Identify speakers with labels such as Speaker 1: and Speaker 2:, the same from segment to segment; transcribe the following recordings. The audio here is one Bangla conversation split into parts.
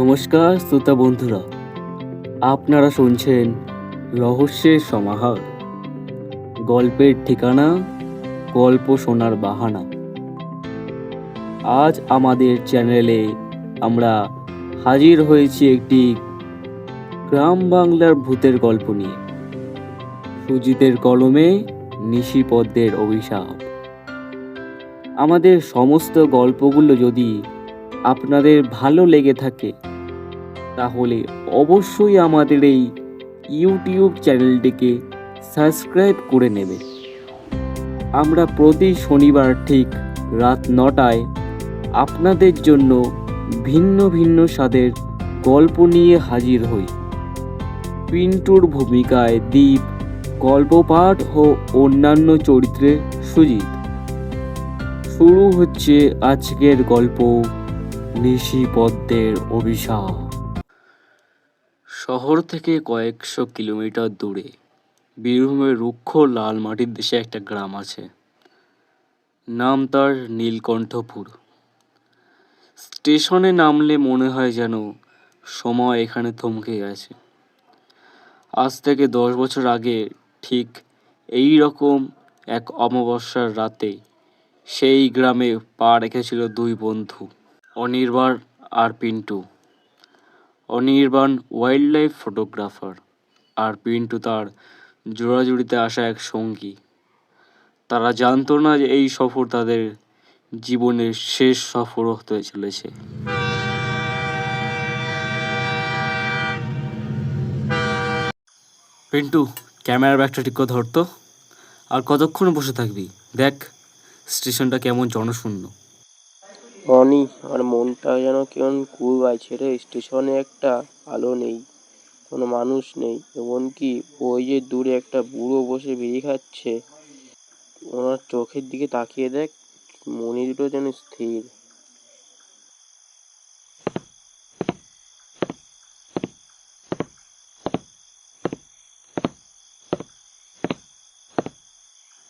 Speaker 1: নমস্কার শ্রোতা বন্ধুরা, আপনারা শুনছেন রহস্যের সমাহার, গল্পের ঠিকানা, গল্প শোনার বাহানা। আজ আমাদের চ্যানেলে আমরা হাজির হয়েছি একটি গ্রাম বাংলার ভূতের গল্প নিয়ে। সুজিতের কলমে নিশিপদ্মের অভিশাপ। আমাদের সমস্ত গল্পগুলো যদি আপনাদের ভালো লেগে থাকে তাহলে অবশ্যই আমাদের এই ইউটিউব চ্যানেলটিকে সাবস্ক্রাইব করে নেবে। আমরা প্রতি শনিবার ঠিক রাত 9টায় আপনাদের জন্য ভিন্ন ভিন্ন স্বাদের গল্প নিয়ে হাজির হই। পিন্টুর ভূমিকায় দীপ, গল্প পাঠ ও অন্যান্য চরিত্রে সুজিত। শুরু হচ্ছে আজকের গল্প, নিশিপদ্মের অভিশাপ। শহর থেকে কয়েকশো কিলোমিটার দূরে বীরভূমের রুক্ষ লাল মাটির দেশে একটা গ্রাম আছে। নাম তার নীলকণ্ঠপুর। স্টেশনে নামলে মনে হয় যেন সময় এখানে থমকে গেছে। আজ থেকে 10 বছর আগে ঠিক এই রকম এক অমাবস্যার রাতে সেই গ্রামে পা রেখেছিল দুই বন্ধু, অনির্বাণ আর Pintu. Anirban wildlife photographer আর পিন্টু তার জোড়াজুড়িতে আসা এক সঙ্গী। তারা জানতো না যে এই সফর তাদের জীবনের শেষ সফর হতে চলেছে। পিন্টু, ক্যামেরার ব্যাগটা ঠিক করে ধরতো। আর কতক্ষণ বসে থাকবি? দেখ স্টেশনটা কেমন জনশূন্য।
Speaker 2: অনি, আর মনটা যেন কেমন কুড়বাইছে রে। স্টেশনে একটা আলো নেই, কোনো মানুষ নেই, এমনকি ওই যে দূরে একটা বুড়ো বসে বিড়ি খাচ্ছে, ওনার চোখের দিকে তাকিয়ে দেখ, মনি দুটো যেন স্থির।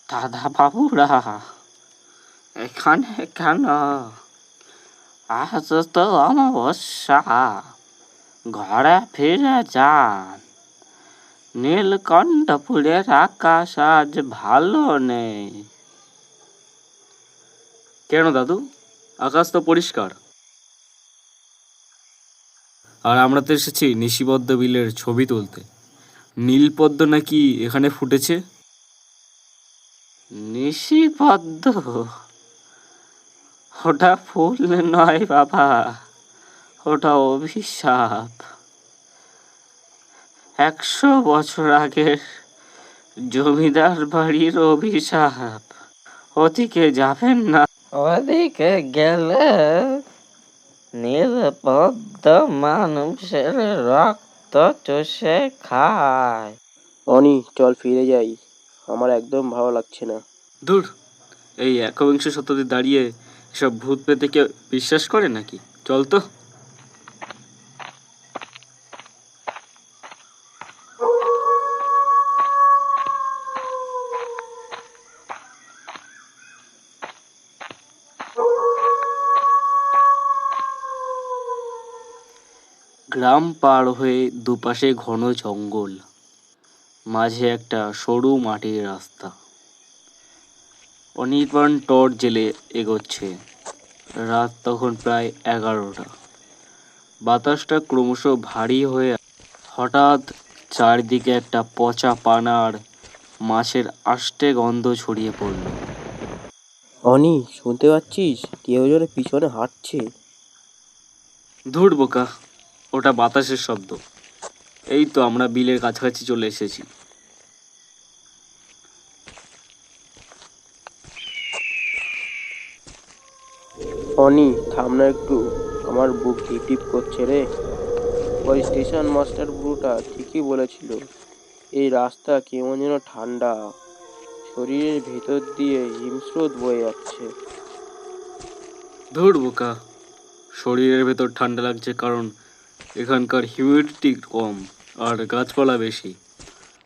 Speaker 3: দাদা বাবুরা এখানে কেন? আজ তো অমাবস্যা, ঘরে ফিরে যান। নীলকণ্ঠপুরের আকাশ আজ ভালো নেই।
Speaker 1: কেন দাদু? আকাশ তো পরিষ্কার। আর আমরা তো এসেছি নিশিপদ্ম বিলের ছবি তুলতে। নীলপদ্ম নাকি এখানে ফুটেছে।
Speaker 3: নিশিপদ্ম? ওটা ফুল নয় বাবা, ওটা অভিশাপ। 100 বছর আগের জমিদার বাড়ির অভিশাপ। ওদিকে যাবেন না, ওদিকে গেলে নীলপদ্ম মানুষের রক্ত চষে খায়।
Speaker 2: অনি, চল ফিরে যাই, আমার একদম ভালো লাগছে না।
Speaker 1: ধুর, এই একবিংশ শতাব্দী দাঁড়িয়ে এসব ভূত পেতে কেউ বিশ্বাস করে নাকি? চল তো। গ্রাম পার হয়ে দুপাশে ঘন জঙ্গল, মাঝে একটা সরু মাটির রাস্তা। অনির্বাণ টর্চ জেলে এগোচ্ছে। রাত তখন প্রায় 11টা। বাতাসটা ক্রমশ ভারী হয়ে হঠাৎ চারদিকে একটা পচা পানা আর মাছের আষ্টে গন্ধ ছড়িয়ে পড়ল।
Speaker 2: অনি, শুনতে পাচ্ছিস? কেউ যেন পিছনে হাঁটছে।
Speaker 1: ধুর বোকা, ওটা বাতাসের শব্দ। এই তো আমরা বিলের কাছাকাছি চলে এসেছি।
Speaker 2: অনি, থাম না একটু, আমার বুক টিপ টিপ করছে রে। ওই স্টেশন মাস্টার বুড়োটা ঠিকই বলেছিল, এই রাস্তা কেমন যেন ঠান্ডা, শরীরের ভেতর দিয়ে হিমস্রোত বয়ে যাচ্ছে।
Speaker 1: ধুর বোকা, শরীরের ভেতর ঠান্ডা লাগছে কারণ এখানকার হিউমিডিটি কম আর গাছপালা বেশি।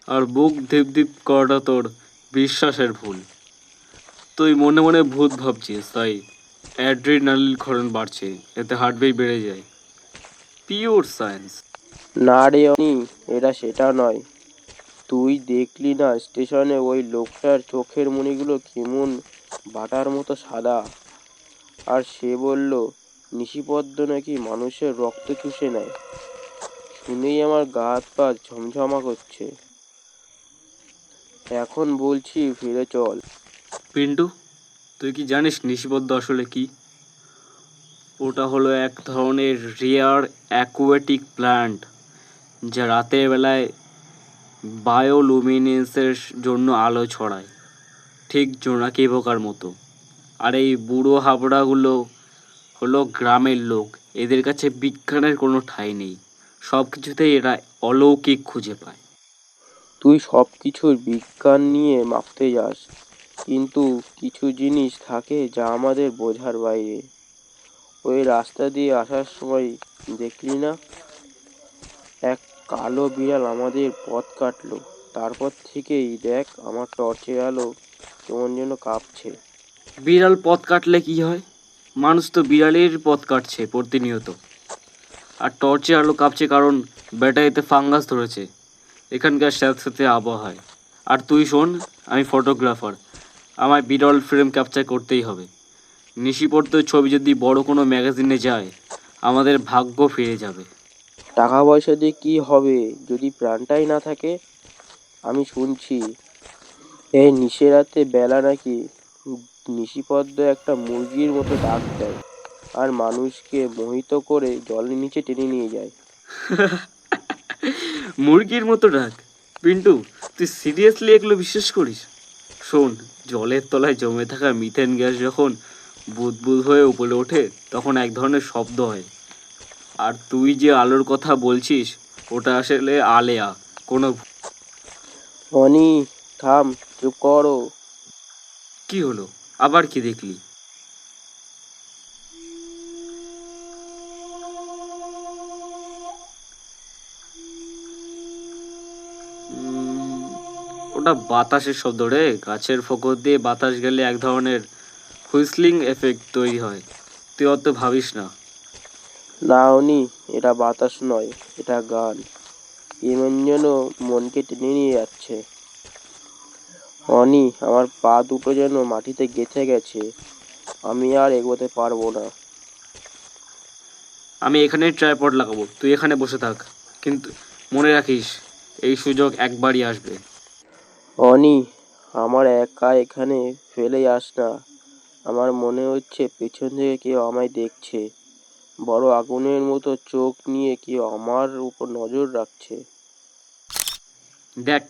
Speaker 1: আর বুক ধীপ ধীপ করাটা তোর বিশ্বাসের ভুল। তুই মনে মনে ভূত ভাবছিস, তাই অ্যাড্রিনালিন ক্ষরণ বাড়ছে, এতে হার্টবিট বেড়ে যায়। Pure science.
Speaker 2: না রে অনি, এটা সেটা নয়। তুই দেখলি না স্টেশনে ওই লোকটার চোখের মণিগুলো কেমন বাটার মতো সাদা? আর সে বলল নিশিপদ্ম নাকি মানুষের রক্ত চুষে নেয়। শুনেই আমার গা হাত পা ঝমঝমা করছে। এখন বলছি ফিরে চল।
Speaker 1: পিন্টু, তুই কি জানিস নিশিবদ্ধ আসলে কি? ওটা হলো এক ধরনের রেয়ার অ্যাকুয়াটিক প্ল্যান্ট, যা রাতের বেলায় বায়োলুমিনেন্সের জন্য আলো ছড়ায়, ঠিক জোনাকি পোকার মতো। আর এই বুড়ো হাবড়াগুলো হলো গ্রামের লোক, এদের কাছে বিজ্ঞানের কোনো ঠাঁই নেই, সব কিছুতেই এরা অলৌকিক খুঁজে পায়।
Speaker 2: তুই সব কিছুর বিজ্ঞান নিয়ে মাপতে যাস, কিন্তু কিছু জিনিস থাকে যা আমাদের বোঝার বাইরে। ওই রাস্তা দিয়ে আসার সময় দেখলি না, এক কালো বিড়াল আমাদের পথ কাটলো। তারপর থেকেই দেখ আমার টর্চের আলো কেমন যেন কাঁপছে।
Speaker 1: বিড়াল পথ কাটলে কি হয়? মানুষ তো বিড়ালের পথ কাটছে প্রতিনিয়ত। আর টর্চে আলো কাঁপছে কারণ ব্যাটারিতে ফাঙ্গাস ধরেছে এখানকার স্যাঁতস্যাঁতে আবহাওয়ায়। আর তুই শোন, আমি ফটোগ্রাফার, আমায় বিরল ফ্রেম ক্যাপচার করতেই হবে। নিশিপর্দর ছবি যদি বড় কোনো ম্যাগাজিনে যায়, আমাদের ভাগ্য ফিরে যাবে।
Speaker 2: টাকা পয়সা দিয়ে কি হবে যদি প্রাণটাই না থাকে? আমি শুনছি এই নিশিরাতে বেলা নাকি নিশিপদ্ম একটা মুরগির মতো ডাক দেয় আর মানুষকে মোহিত করে জলের নিচে টেনে নিয়ে যায়।
Speaker 1: মুরগির মতো ডাক? পিন্টু, তুই সিরিয়াসলি এগুলো বিশ্বাস করিস? শোন, জলের তলায় জমে থাকা মিথেন গ্যাস যখন বুদবুদ হয়ে উপরে ওঠে তখন এক ধরনের শব্দ হয়। আর তুই যে আলোর কথা বলছিস ওটা আসলে আলেয়া, কোনো।
Speaker 2: অনি, থাম, চুপ করো।
Speaker 1: কি হলো, আবার কি দেখলি? ওটা বাতাসের শব্দ রে, গাছের ফোকর দিয়ে বাতাস গেলে এক ধরনের হুইসলিং এফেক্ট তৈরি হয়, তুই অত ভাবিস না।
Speaker 2: না অনি, এটা বাতাস নয়, এটা গান। এমন যেন মনকে টেনে নিয়ে যাচ্ছে। অনি, আমার পা দুটো যেন মাটিতে গেঁথে গেছে। আমি আর এগোতে পারবো না।
Speaker 1: আমি এখানে ট্রাইপড লাগাবো, তুই এখানে বসে থাক, কিন্তু মনে রাখিস এই সুযোগ একবারই আসবে।
Speaker 2: অনি, আমার একা এখানে ফেলে যাস না। আমার মনে হচ্ছে পেছন থেকে কেউ আমায় দেখছে। বড় আগুনের মতো চোখ নিয়ে কেউ আমার উপর নজর রাখছে।
Speaker 1: দেখ,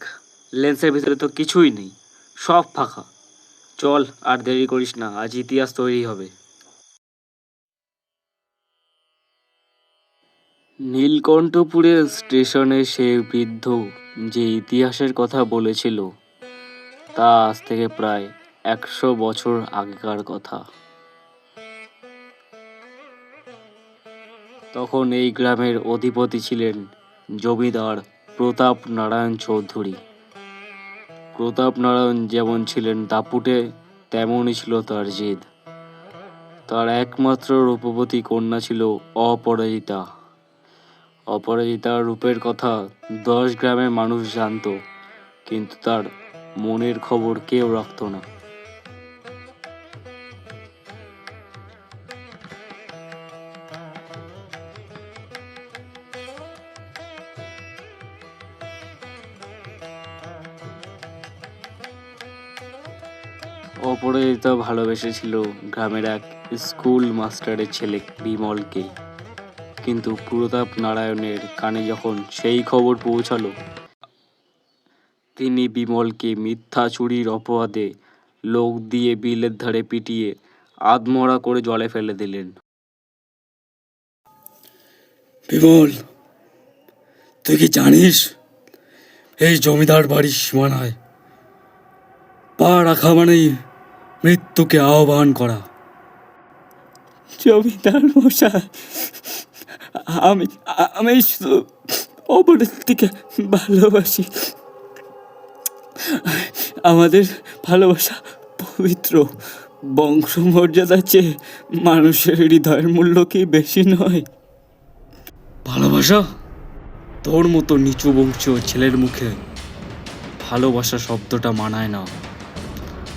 Speaker 1: লেন্সের ভিতরে তো কিছুই নেই, সব ফাঁকা। চল, আর দেরি করিস না, আজ ইতিহাস তৈরি হবে। নীলকণ্ঠপুরের স্টেশনে সে বৃদ্ধ যে ইতিহাসের কথা বলেছিল তা আজ থেকে প্রায় 100 বছর আগেকার কথা। তখন এই গ্রামের অধিপতি ছিলেন জমিদার প্রতাপ নারায়ণ চৌধুরী। প্রতাপ নারায়ণ যেমন ছিলেন দাপুটে, তেমনই ছিল তার জেদ। তার একমাত্র রূপবতী কন্যা ছিল অপরাজিতা। অপরাজিতার রূপের কথা 10 গ্রামের মানুষ জানতো, কিন্তু তার মনের খবর কেউ রাখতো না। অপরাজিতা ভালোবেসেছিল গ্রামের এক স্কুল মাস্টারের ছেলে বিমলকে, কিন্তু প্রতাপ নারায়ণের কানে যখন সেই খবর পৌঁছালো, তিনি বিমলকে মিথ্যা চুরির অপবাদে লোক দিয়ে বিলের ধারে পিটিয়ে আধমরা করে জলে ফেলে দিলেন।
Speaker 4: বিমল, তুই কি জানিস এই জমিদার বাড়ির সীমানায় পা রাখা মানেই মৃত্যুকে আহ্বান করা?
Speaker 3: জমিদার মশাই, আমি আমি শুধু অপরাধীকে ভালোবাসি। আমাদের ভালোবাসা পবিত্র। বংশমর্যাদার চেয়ে মানুষের হৃদয়ের মূল্য কি বেশি নয়?
Speaker 4: ভালোবাসা? তোর মতো নিচু বংশীয় ছেলের মুখে ভালোবাসা শব্দটা মানায় না।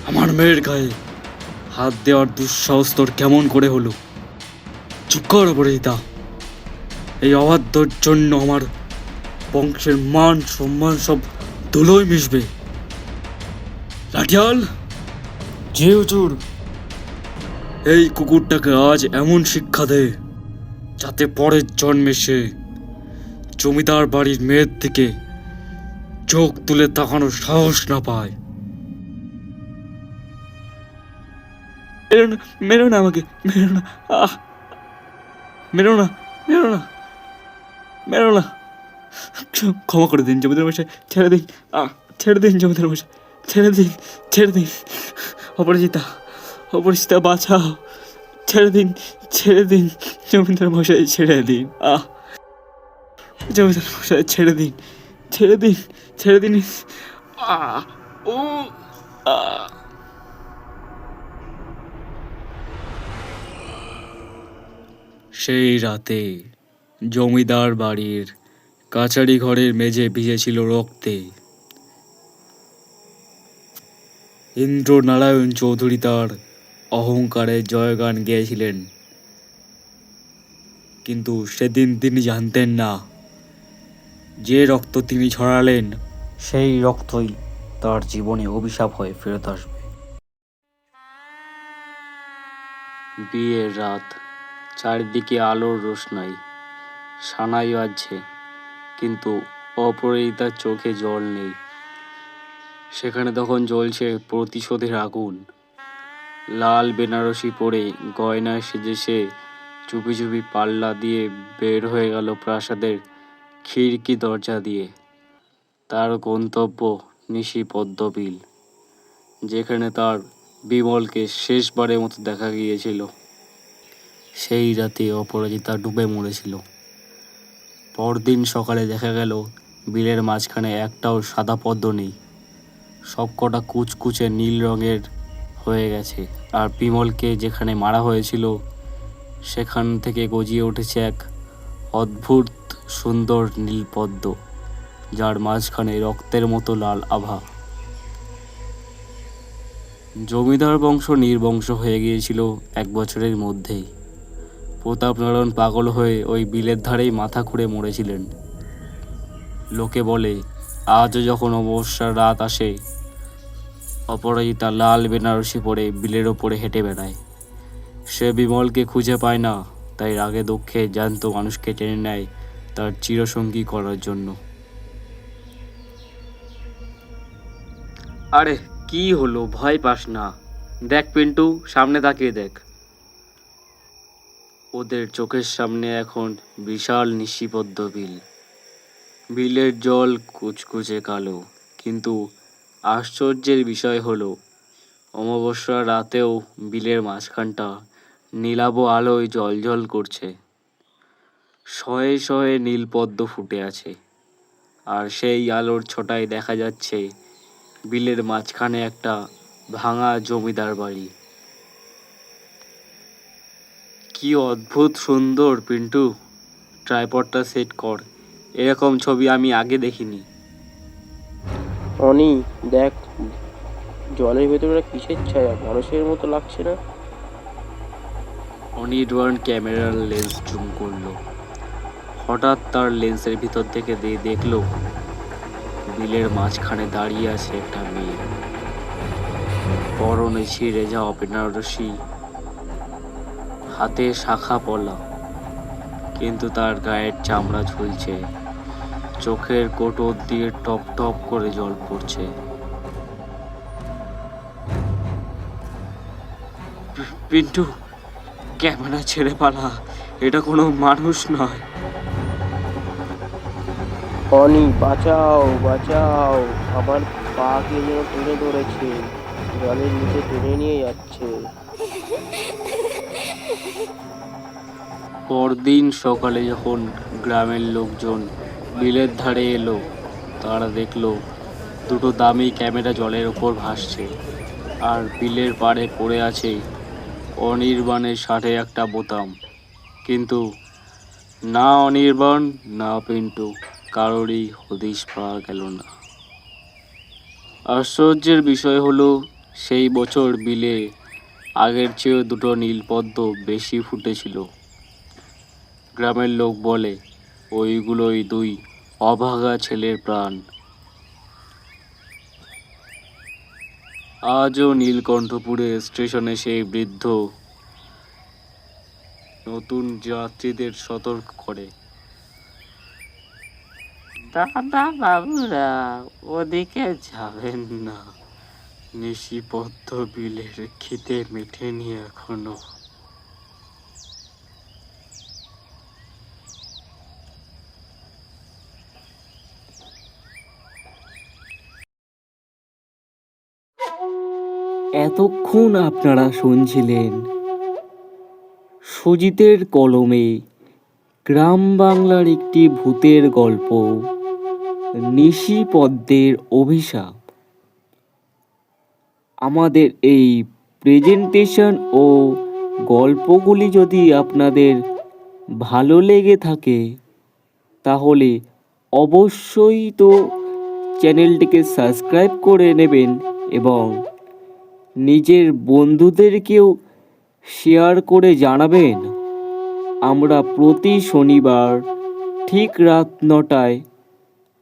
Speaker 4: আমার মেয়ের গায়ে হাত দেওয়ার দুঃসাহস তোর কেমন করে হলো? চুপ কর অপরাজিতা। এই অবাধ্যর জন্য আমার বংশের মান সম্মান সব ধুলোয় মিশবে। লাঠিয়াল,
Speaker 1: জি হুজুর।
Speaker 4: এই কুকুরটাকে আজ এমন শিক্ষা দে যাতে পরের জন্মে সে জমিদার বাড়ির মেয়ের দিকে চোখ তুলে তাকানোর সাহস না পায়।
Speaker 1: মেরো না, মেরো না আমাকে, মেরো না, মেরো না, মেরো না, মেরো না। ক্ষমা করে দিন জমিদার মশাই, ছেড়ে দিন, ছেড়ে দিন জমিদার মশাই, ছেড়ে দিন, ছেড়ে দিন। অপরাজিতা, অপরাজিতা বাঁচাও, ছেড়ে দিন, ছেড়ে দিন জমিদার মশাই, ছেড়ে দিন। জমিদার মশাই ছেড়ে দিন, ছেড়ে দিন, ছেড়ে দিন। ও
Speaker 4: সেই রাতে জমিদার বাড়ির কাছারি ঘরের মেঝে ভিজেছিল রক্তে। ইন্দ্রনারায়ণ চৌধুরী তার অহংকারে জয়গান গেয়েছিলেন, কিন্তু সেদিন তিনি জানতেন না যে রক্ত তিনি ছড়ালেন
Speaker 1: সেই রক্তই তার জীবনে অভিশাপ হয়ে ফেরত আসবে। বিয়ের রাত, চারিদিকে আলোর রোশনাই, সানাই বাজছে, কিন্তু অপরাজিতার চোখে জল নেই। সেখানে তখন জ্বলছে প্রতিশোধের আগুন। লাল বেনারসি পরে গয়নায় সেজে সে চুপি চুপি পাল্লা দিয়ে বের হয়ে গেল প্রাসাদের খিড়কি দরজা দিয়ে। তার গন্তব্য নিশিপদ্ম বিল, যেখানে তার বিমলকে শেষবারের মতো দেখা গিয়েছিল। সেই রাতে অপরাজিতা ডুবে মরেছিল। পরদিন সকালে দেখা গেল বিলের মাঝখানে একটাও সাদা পদ্ম নেই, সবকটা কুচকুচে নীল রঙের হয়ে গেছে। আর বিমলকে যেখানে মারা হয়েছিল সেখান থেকে গজিয়ে উঠেছে এক অদ্ভুত সুন্দর নীল পদ্ম, যার মাঝখানে রক্তের মতো লাল আভা। জমিদার বংশ নির্বংশ হয়ে গিয়েছিল 1 বছরের মধ্যেই। প্রতাপনারায়ণ পাগল হয়ে ওই বিলের ধারেই মাথা খুঁড়ে মরেছিলেন। লোকে বলে আজও যখন অমাবস্যার রাত আসে, অপরাজিতা লাল বেনারসি পরে বিলের ওপরে হেঁটে বেড়ায়। সে বিমলকে খুঁজে পায় না, তাই রাগে দুঃখে জ্যান্ত মানুষকে টেনে নেয় তার চিরসঙ্গী করার জন্য। আরে কি হলো, ভয় পাস না। দেখ পিন্টু, সামনে তাকিয়ে দেখ। ওদের চোখের সামনে এখন বিশাল নিশিপদ্ম বিল। বিলের জল কুচকুচে কালো, কিন্তু আশ্চর্যের বিষয় হলো অমাবস্যার রাতেও বিলের মাঝখানটা নীলাভ আলোয় জ্বলজ্বল করছে। শয়ে শয়ে নীলপদ্ম ফুটে আছে, আর সেই আলোর ছোটায় দেখা যাচ্ছে বিলের মাঝখানে একটা ভাঙা জমিদার বাড়ি। কি অদ্ভুত সুন্দর পিন্টু, ট্রাইপডটা সেট কর, এরকম ছবি আমি আগে দেখিনি।
Speaker 2: অনি দেখ, জলের ভেতরে কিসের ছায়া, মানুষের মতো লাগছে না?
Speaker 1: অনির্বাণ ক্যামেরার লেন্স জুম করলো। হঠাৎ তার লেন্সের ভিতর থেকে দেখলো বিলের মাঝখানে দাঁড়িয়ে আছে একটা মেয়ে। পরনে ছিঁড়ে যাওয়া বেনারসি, হাতে শাখা পলা, কিন্তু তার গায়ের চামড়া ঝুলছে, চোখের কোটর দিয়ে টপ টপ করে জল পড়ছে। পিন্টু, ক্যামেরা ছেড়ে পালা, এটা কোনো মানুষ নয়।
Speaker 2: অনি বাঁচাও, বাঁচাও, আমার পাকে যেন টেনে ধরেছে, জলের নিচে টেনে নিয়ে যাচ্ছে।
Speaker 1: পরদিন সকালে যখন গ্রামের লোকজন বিলের ধারে এলো, তারা দেখলো দুটো দামি ক্যামেরা জলের ওপর ভাসছে, আর বিলের পাড়ে পড়ে আছে অনির্বাণের শার্টে একটা বোতাম। কিন্তু না অনির্বাণ না পিন্টু, কারোরই হদিশ পাওয়া গেল না। আশ্চর্যের বিষয় হলো সেই বছর বিলে আগের চেয়েও দুটো নীলপদ্ম বেশি ফুটেছিল। গ্রামের লোক বলে ওইগুলোই দুই অভাগা ছেলের প্রাণ। আজও নীলকণ্ঠপুরে স্টেশনে সেই বৃদ্ধ নতুন যাত্রীদের সতর্ক করে।
Speaker 3: দাদা বাবুরা, ওদিকে যাবেন না,
Speaker 1: নিশিপদ্ম বিলের খিদে মেটেনি এখনো।
Speaker 5: এতক্ষণ আপনারা শুনছিলেন সুজিতের কলমে গ্রাম বাংলার একটি ভূতের গল্প, নিশিপদ্মের অভিশাপ। আমাদের এই প্রেজেন্টেশন ও গল্পগুলি যদি আপনাদের ভালো লেগে থাকে তাহলে অবশ্যই তো চ্যানেলটিকে সাবস্ক্রাইব করে নেবেন এবং নিজের বন্ধুদেরকেও শেয়ার করে জানাবেন। আমরা প্রতি শনিবার ঠিক রাত 9টায়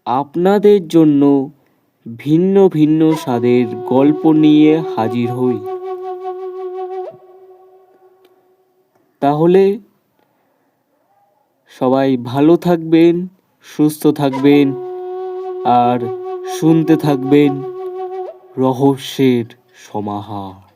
Speaker 5: আপনাদের জন্য ভিন্ন ভিন্ন স্বাদের গল্প নিয়ে হাজির হই। তাহলে সবাই ভালো থাকবেন, সুস্থ থাকবেন আর শুনতে থাকবেন রহস্যের সমাহার।